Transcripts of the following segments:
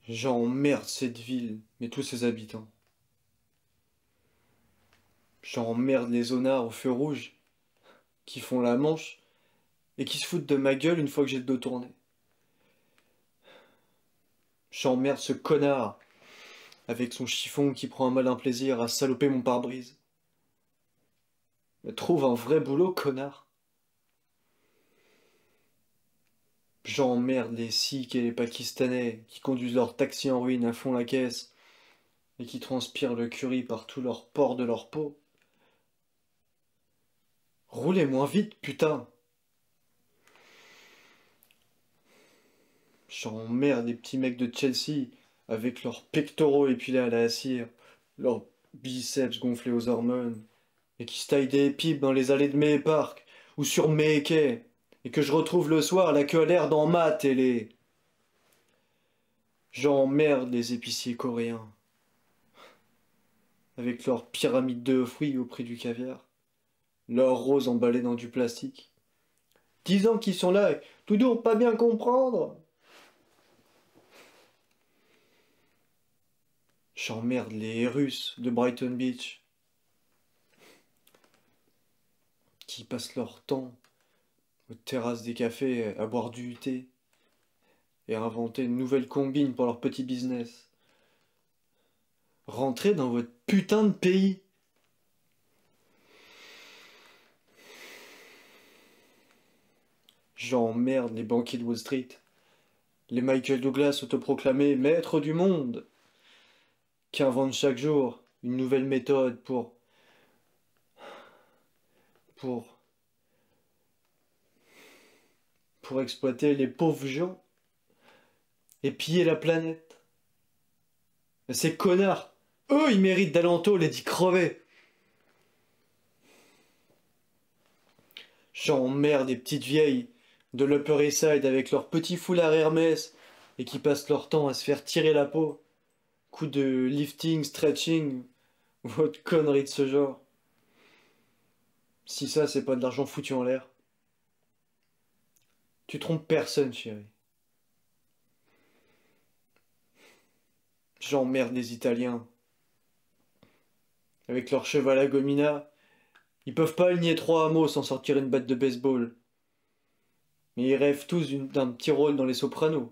J'emmerde cette ville, mais tous ses habitants. J'emmerde les zonards au feu rouge, qui font la manche, et qui se foutent de ma gueule une fois que j'ai le dos tourné. J'emmerde ce connard, avec son chiffon qui prend un malin plaisir à saloper mon pare-brise. Mais trouve un vrai boulot, connard. J'emmerde les Sikhs et les Pakistanais qui conduisent leur taxi en ruine à fond la caisse et qui transpirent le curry par tous leurs pores de leur peau. Roulez moins vite, putain! J'emmerde les petits mecs de Chelsea avec leurs pectoraux épilés à la cire, leurs biceps gonflés aux hormones, et qui se taillent des pipes dans les allées de mes parcs ou sur mes quais, et que je retrouve le soir la queue à l'air dans ma télé. J'emmerde les épiciers coréens avec leurs pyramides de fruits au prix du caviar, leurs roses emballées dans du plastique, disant qu'ils sont là, toujours pas bien comprendre. J'emmerde les Russes de Brighton Beach qui passent leur temps aux terrasses des cafés à boire du thé et à inventer une nouvelle combine pour leur petit business. Rentrez dans votre putain de pays. J'emmerde les banquiers de Wall Street, les Michael Douglas autoproclamés maîtres du monde, qui inventent chaque jour une nouvelle méthode pour, pour exploiter les pauvres gens et piller la planète. Et ces connards, eux, ils méritent d'aller en tôle et d'y crever. J'emmerde les petites vieilles de l'Upper East Side avec leurs petits foulards Hermès et qui passent leur temps à se faire tirer la peau. Coup de lifting, stretching, ou autre connerie de ce genre. Si ça, c'est pas de l'argent foutu en l'air. Tu trompes personne, chérie. J'emmerde les Italiens. Avec leur cheval à gomina, ils peuvent pas aligner trois hameaux sans sortir une batte de baseball. Mais ils rêvent tous d'un petit rôle dans les Sopranos.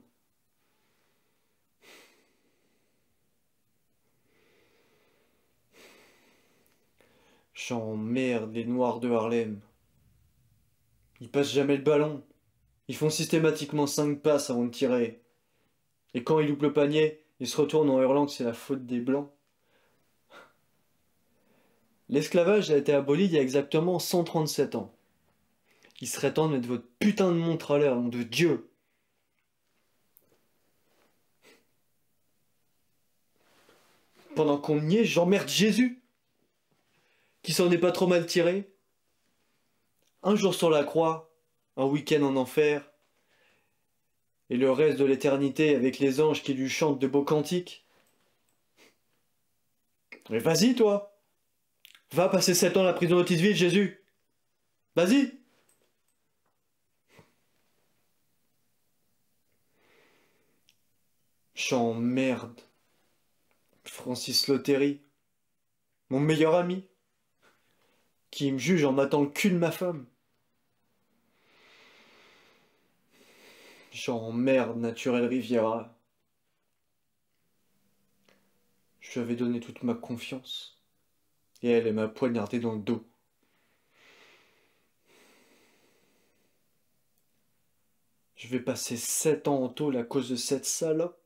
J'emmerde les Noirs de Harlem. Ils passent jamais le ballon. Ils font systématiquement 5 passes avant de tirer. Et quand ils loupent le panier, ils se retournent en hurlant que c'est la faute des Blancs. L'esclavage a été aboli il y a exactement 137 ans. Il serait temps de mettre votre putain de montre à l'heure, nom de Dieu. Pendant qu'on y est, j'emmerde Jésus, qui s'en est pas trop mal tiré. Un jour sur la croix, un week-end en enfer, et le reste de l'éternité avec les anges qui lui chantent de beaux cantiques. Mais vas-y, toi! Va passer 7 ans à la prison d'Otisville, Jésus! Vas-y! J'emmerde Francis Lottery, mon meilleur ami, qui me juge en matant le cul de ma femme. J'emmerde Naturel Riviera. Je lui avais donné toute ma confiance. Et elle m'a poignardé dans le dos. Je vais passer 7 ans en tôle à cause de cette salope.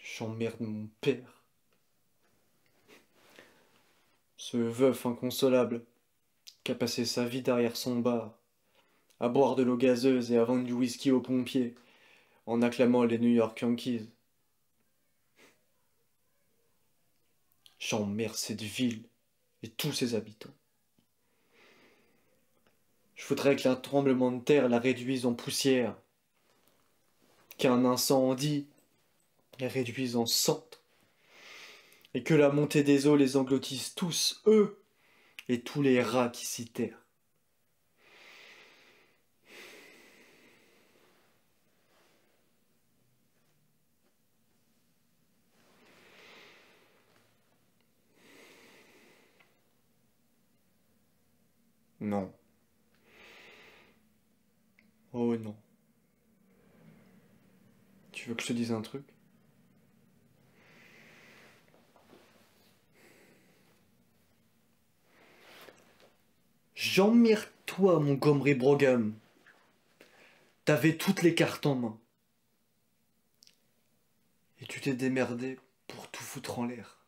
J'emmerde mon père. Ce veuf inconsolable qui a passé sa vie derrière son bar, à boire de l'eau gazeuse et à vendre du whisky aux pompiers, en acclamant les New York Yankees. J'emmerde cette ville et tous ses habitants. Je voudrais qu'un tremblement de terre la réduise en poussière, qu'un incendie la réduise en cendres, et que la montée des eaux les engloutisse tous, eux, et tous les rats qui s'y terrent. Non. Oh non. Tu veux que je te dise un truc? J'emmerde-toi, mon Gomri Brogam. T'avais toutes les cartes en main. Et tu t'es démerdé pour tout foutre en l'air.